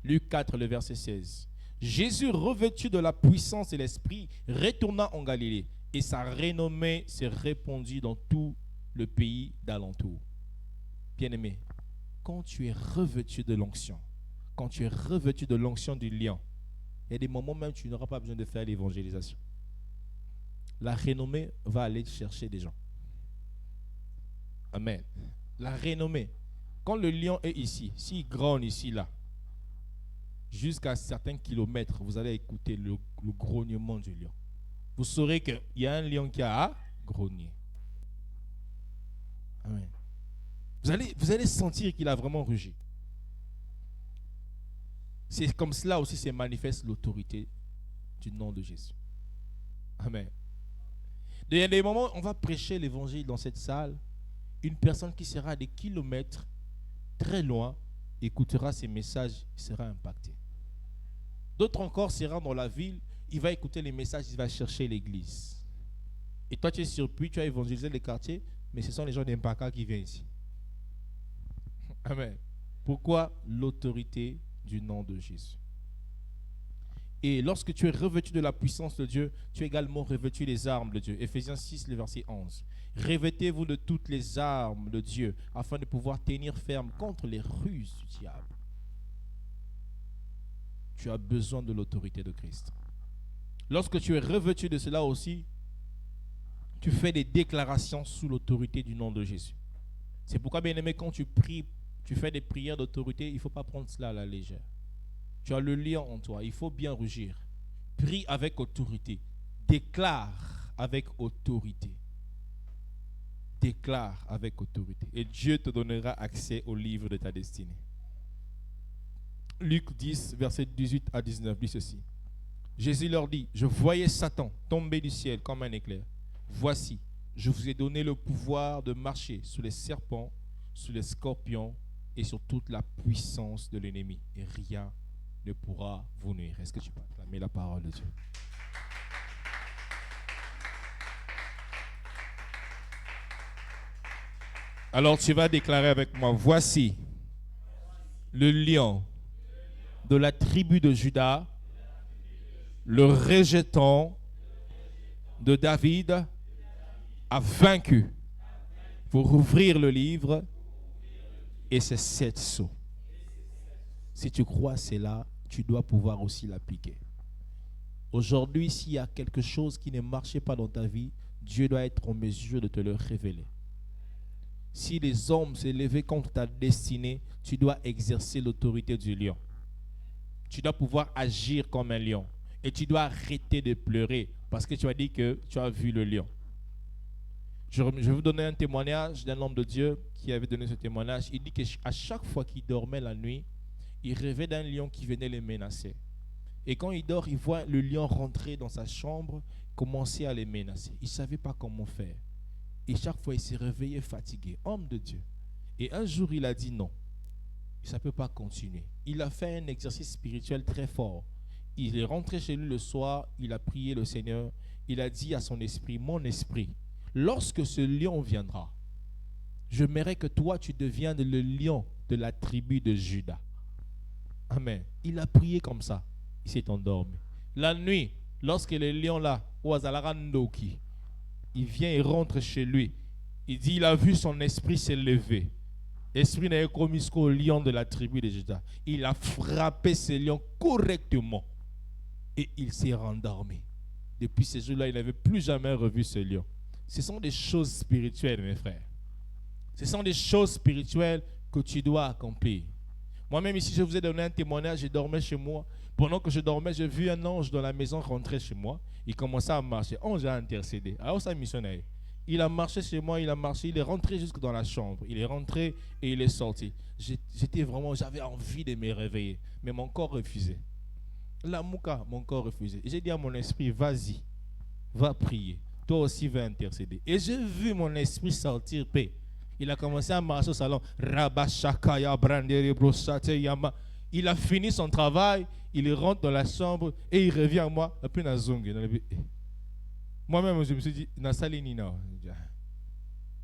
Luc 4, le verset 16. Jésus, revêtu de la puissance de l'Esprit, retourna en Galilée et sa renommée s'est répandue dans tout le pays d'alentour. Bien-aimé, quand tu es revêtu de l'onction, quand tu es revêtu de l'onction du lion, il y a des moments même où tu n'auras pas besoin de faire l'évangélisation. La renommée va aller chercher des gens. Amen. La renommée. Quand le lion est ici, s'il grogne ici, là, jusqu'à certains kilomètres, vous allez écouter le grognement du lion. Vous saurez qu'il y a un lion qui a grogné. Amen. Vous allez sentir qu'il a vraiment rugi. C'est comme cela aussi se manifeste l'autorité du nom de Jésus. Amen. Il y a des moments où on va prêcher l'évangile dans cette salle. Une personne qui sera à des kilomètres, très loin, écoutera ces messages, il sera impacté. D'autres encore seront dans la ville, il va écouter les messages, il va chercher l'église. Et toi tu es surpris, tu as évangélisé les quartiers, mais ce sont les gens d'Empaka qui viennent ici. Amen. Pourquoi? L'autorité du nom de Jésus. Et lorsque tu es revêtu de la puissance de Dieu, tu es également revêtu des armes de Dieu. Éphésiens 6, le verset 11. Revêtez-vous de toutes les armes de Dieu afin de pouvoir tenir ferme contre les ruses du diable. Tu as besoin de l'autorité de Christ. Lorsque tu es revêtu de cela aussi, tu fais des déclarations sous l'autorité du nom de Jésus. C'est pourquoi, bien aimé, quand tu pries, tu fais des prières d'autorité, il ne faut pas prendre cela à la légère. Tu as le lion en toi, il faut bien rugir. Prie avec autorité. Déclare avec autorité. Déclare avec autorité. Et Dieu te donnera accès au livre de ta destinée. Luc 10, verset 18 à 19, dit ceci. Jésus leur dit, je voyais Satan tomber du ciel comme un éclair. Voici, je vous ai donné le pouvoir de marcher sur les serpents, sur les scorpions et sur toute la puissance de l'ennemi. Et rien ne pourra vous nuire. Est-ce que tu peux acclamer la parole de Dieu? Alors tu vas déclarer avec moi, voici le lion de la tribu de Juda, le rejeton de David a vaincu pour ouvrir le livre et ses 7 sceaux. Si tu crois cela, tu dois pouvoir aussi l'appliquer. Aujourd'hui, s'il y a quelque chose qui ne marchait pas dans ta vie, Dieu doit être en mesure de te le révéler. Si les hommes s'élevaient contre ta destinée, tu dois exercer l'autorité du lion. Tu dois pouvoir agir comme un lion. Et tu dois arrêter de pleurer parce que tu as dit que tu as vu le lion. Je vais vous donner un témoignage d'un homme de Dieu qui avait donné ce témoignage. Il dit qu'à chaque fois qu'il dormait la nuit, il rêvait d'un lion qui venait les menacer. Et quand il dort, il voit le lion rentrer dans sa chambre, commencer à les menacer. Il ne savait pas comment faire. Et chaque fois, il s'est réveillé fatigué, homme de Dieu. Et un jour, il a dit non. Ça ne peut pas continuer. Il a fait un exercice spirituel très fort. Il est rentré chez lui le soir, il a prié le Seigneur. Il a dit à son esprit, mon esprit, lorsque ce lion viendra, j'aimerais que toi, tu deviennes le lion de la tribu de Juda. Amen. Il a prié comme ça. Il s'est endormi. La nuit, lorsque le lion là, il vient et rentre chez lui. Il dit, il a vu son esprit s'élever. L'esprit n'est commis qu'au lion de la tribu de Juda. Il a frappé ce lion correctement. Et il s'est rendormi. Depuis ce jour-là, il n'avait plus jamais revu ce lion. Ce sont des choses spirituelles, mes frères. Ce sont des choses spirituelles que tu dois accomplir. Moi-même, ici, je vous ai donné un témoignage. Je dormais chez moi. Pendant que je dormais, j'ai vu un ange dans la maison rentrer chez moi. Il commençait à marcher. Ange a intercédé. Alors, ça missionnaire. Il a marché chez moi, il a marché, il est rentré jusque dans la chambre. Il est rentré et il est sorti. J'avais envie de me réveiller. Mais mon corps refusait. La mouka, mon corps refusait. Et j'ai dit à mon esprit, vas-y, va prier. Toi aussi, va intercéder. Et j'ai vu mon esprit sortir, paix. Il a commencé à marcher au salon. Il a fini son travail, il rentre dans la chambre et il revient à moi. Moi-même, je me suis dit,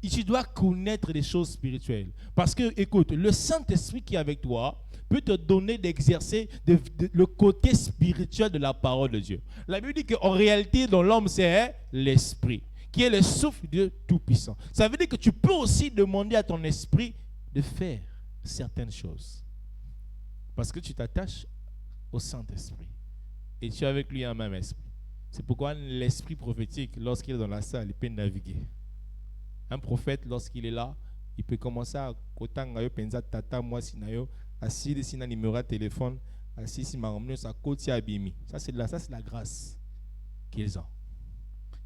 et tu dois connaître les choses spirituelles. Parce que, écoute, le Saint-Esprit qui est avec toi peut te donner d'exercer le côté spirituel de la parole de Dieu. La Bible dit qu'en réalité, dans l'homme, c'est l'Esprit, qui est le souffle de Dieu Tout-Puissant. Ça veut dire que tu peux aussi demander à ton esprit de faire certaines choses. Parce que tu t'attaches au Saint-Esprit. Et tu es avec lui en même esprit. C'est pourquoi l'esprit prophétique, lorsqu'il est dans la salle, il peut naviguer. Un prophète, lorsqu'il est là, il peut commencer à kotanga yo penza tata moi sinayo assis sina numéro de téléphone assis si maromne sa côte abimi. Ça c'est la grâce qu'ils ont.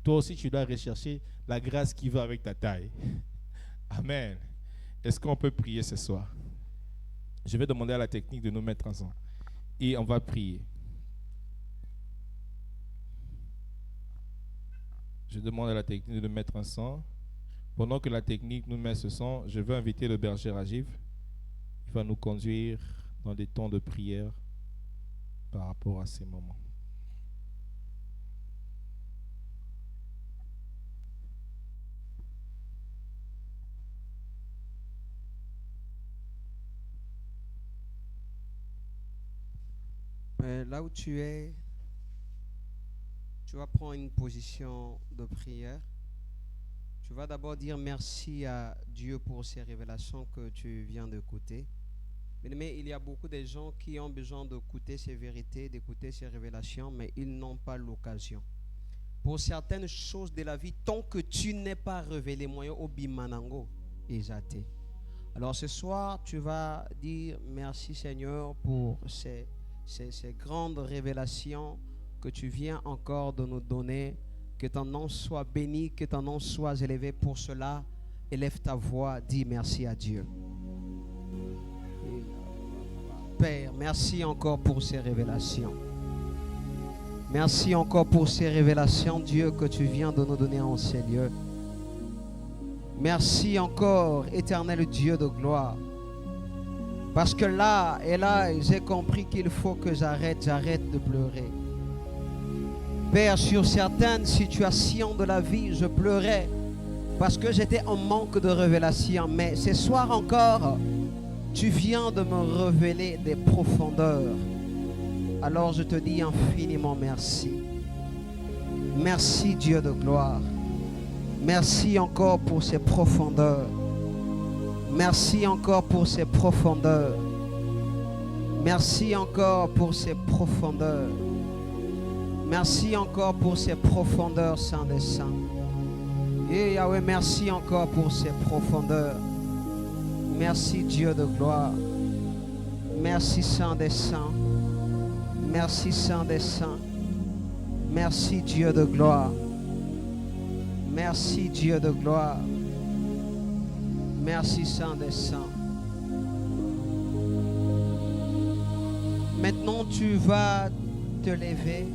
Toi aussi tu dois rechercher la grâce qui va avec ta taille. Amen. Est-ce qu'on peut prier ce soir? Je vais demander à la technique de nous mettre ensemble et on va prier. Je demande à la technique de nous mettre ensemble. Pendant que la technique nous met ce son, je veux inviter le berger Rajiv. Il va nous conduire dans des temps de prière par rapport à ces moments. Là où tu es, tu vas prendre une position de prière. Tu vas d'abord dire merci à Dieu pour ces révélations que tu viens d'écouter. Mais il y a beaucoup de gens qui ont besoin d'écouter ces vérités, d'écouter ces révélations, mais ils n'ont pas l'occasion. Pour certaines choses de la vie, tant que tu n'es pas révélé, moi, au bimanango, exaté. Alors ce soir, tu vas dire merci Seigneur pour ces grandes révélations que tu viens encore de nous donner. Que ton nom soit béni, que ton nom soit élevé. Pour cela, élève ta voix, dis merci à Dieu. Père, merci encore pour ces révélations. Merci encore pour ces révélations, Dieu, que tu viens de nous donner en ces lieux. Merci encore, éternel Dieu de gloire. Parce que là, et là, j'ai compris qu'il faut que j'arrête de pleurer. Père, sur certaines situations de la vie, je pleurais parce que j'étais en manque de révélation. Mais ce soir encore, tu viens de me révéler des profondeurs. Alors je te dis infiniment merci. Merci Dieu de gloire. Merci encore pour ces profondeurs. Merci encore pour ces profondeurs. Merci encore pour ces profondeurs. Merci encore pour ces profondeurs, Saint des Saints. Et Yahweh, merci encore pour ces profondeurs. Merci Dieu de gloire. Merci Saint des Saints. Merci Saint des Saints. Merci Dieu de gloire. Merci Dieu de gloire. Merci Saint des Saints. Maintenant tu vas te lever.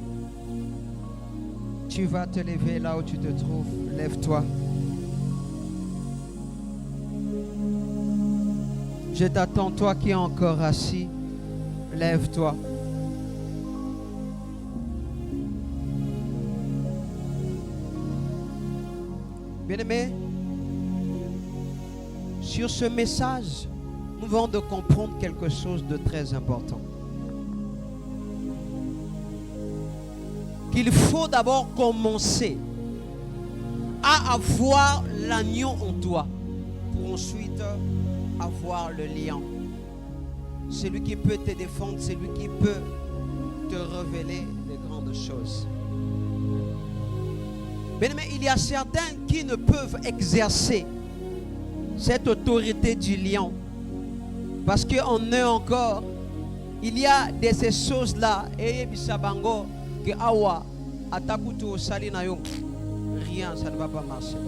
Tu vas te lever là où tu te trouves. Lève-toi. Je t'attends, toi qui es encore assis. Lève-toi. Bien-aimés, sur ce message, nous venons de comprendre quelque chose de très important. Qu'il faut d'abord commencer à avoir l'agneau en toi pour ensuite avoir le lion. Celui qui peut te défendre, celui qui peut te révéler les grandes choses. Mais il y a certains qui ne peuvent exercer cette autorité du lion parce qu'en eux encore, il y a de ces choses-là et bisabango que awa atakutu salina yo rien, ça ne va pas marcher.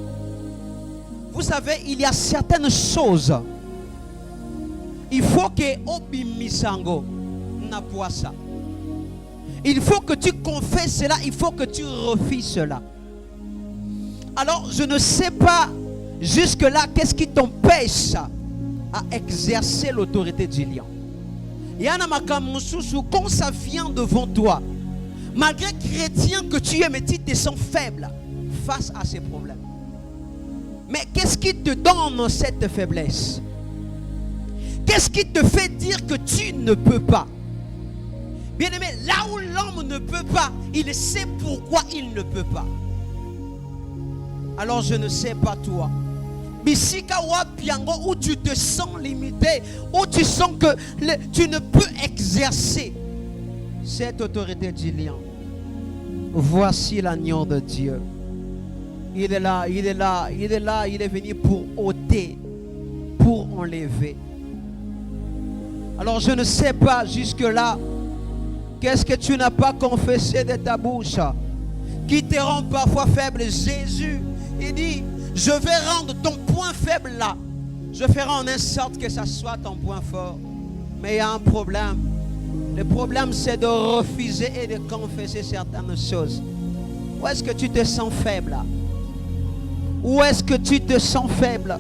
Vous savez, il y a certaines choses. Il faut que obimisango na poissa. Il faut que tu confesses cela, il faut que tu refuses cela. Alors, je ne sais pas jusque-là qu'est-ce qui t'empêche à exercer l'autorité du lion. Yana makamususu, quand ça vient devant toi, malgré chrétien que tu es, mais tu te sens faible face à ces problèmes. Mais qu'est-ce qui te donne cette faiblesse? Qu'est-ce qui te fait dire que tu ne peux pas? Bien-aimé, là où l'homme ne peut pas, il sait pourquoi il ne peut pas. Alors je ne sais pas toi. Bisika wapiango, où tu te sens limité, où tu sens que tu ne peux exercer cette autorité du lion. Voici l'agneau de Dieu. Il est là, il est là, il est là, il est venu pour ôter, pour enlever. Alors je ne sais pas jusque-là, qu'est-ce que tu n'as pas confessé de ta bouche, qui te rend parfois faible. Jésus, il dit, je vais rendre ton point faible là. Je ferai en sorte que ça soit ton point fort. Mais il y a un problème. Le problème, c'est de refuser et de confesser certaines choses. Où est-ce que tu te sens faible? Où est-ce que tu te sens faible?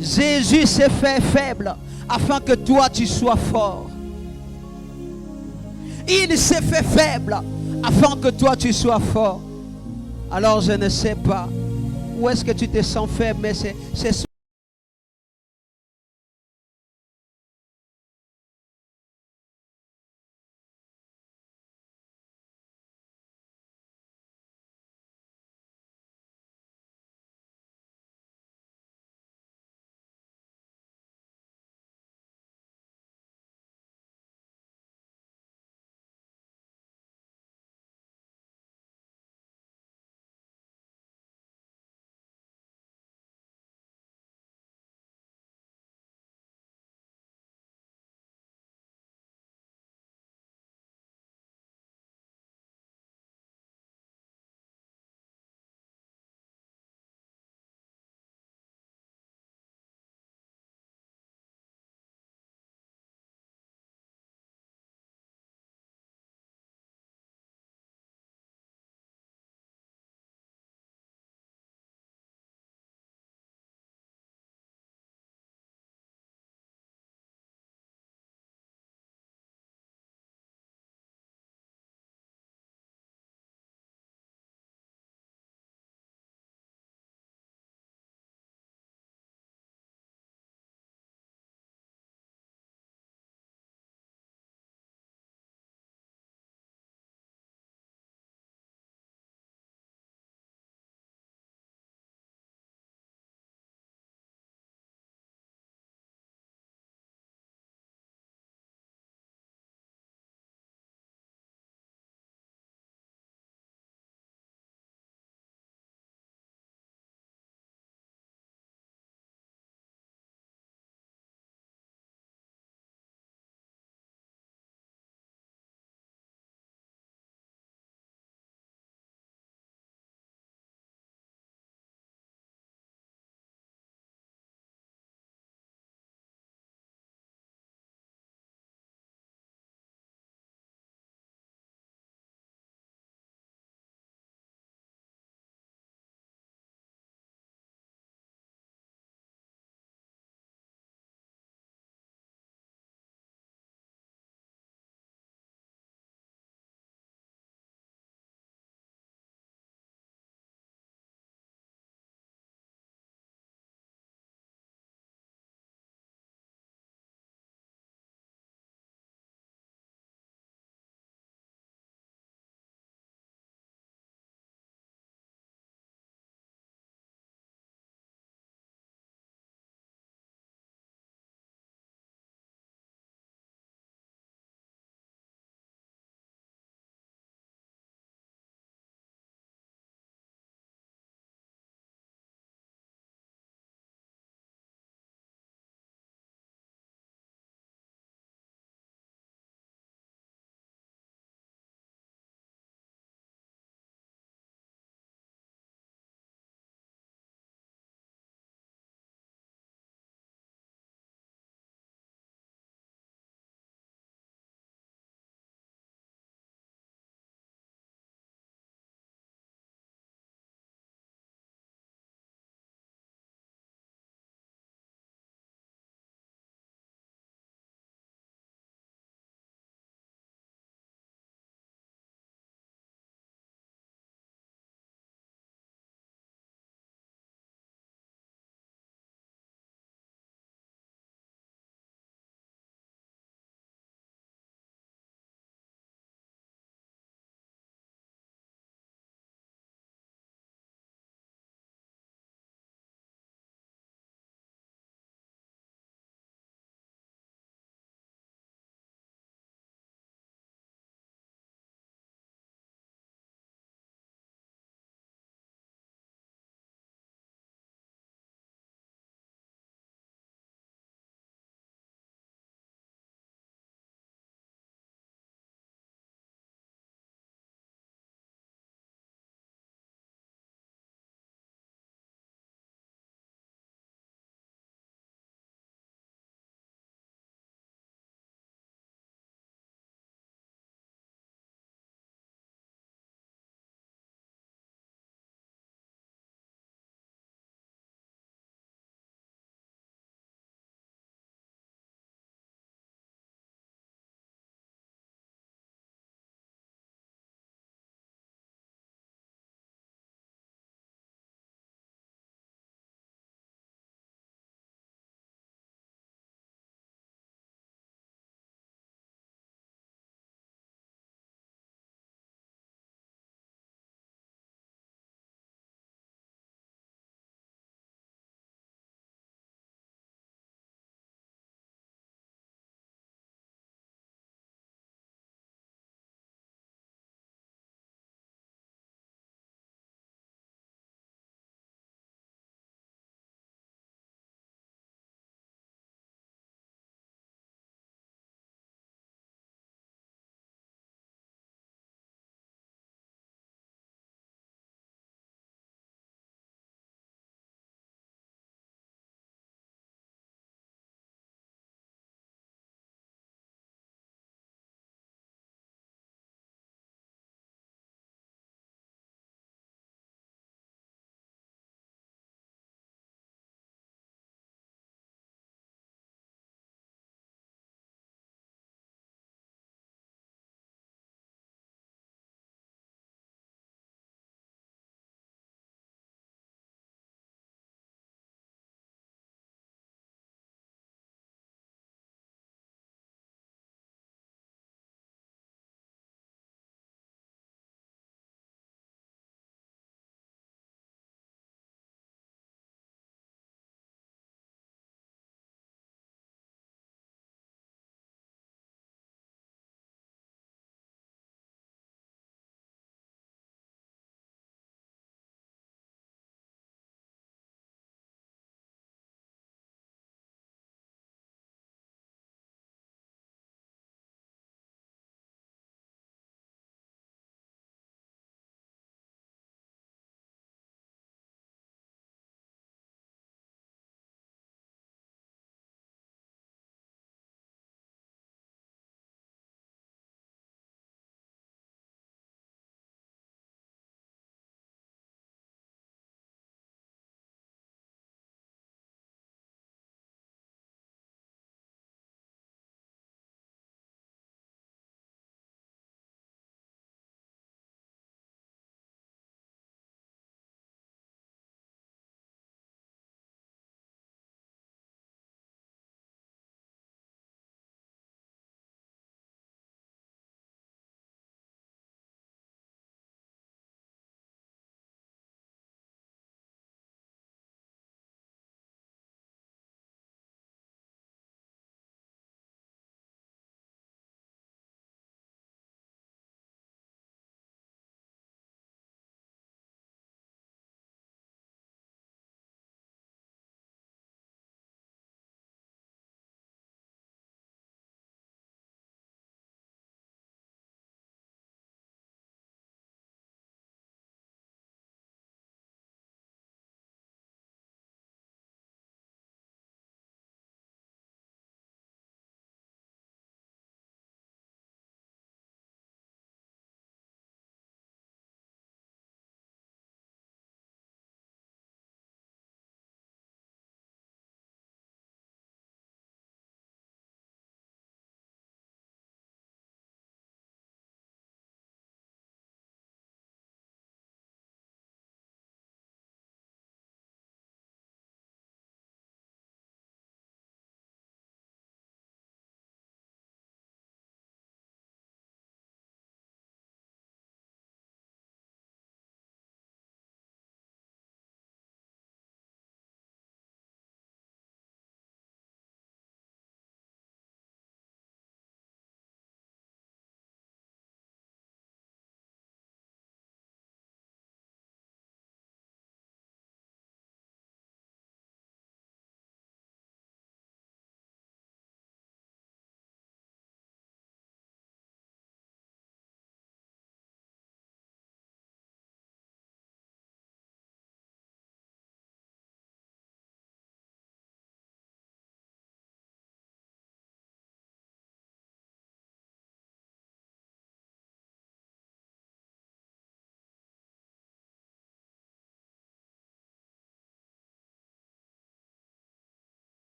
Jésus s'est fait faible afin que toi tu sois fort. Il s'est fait faible afin que toi tu sois fort. Alors je ne sais pas où est-ce que tu te sens faible, mais c'est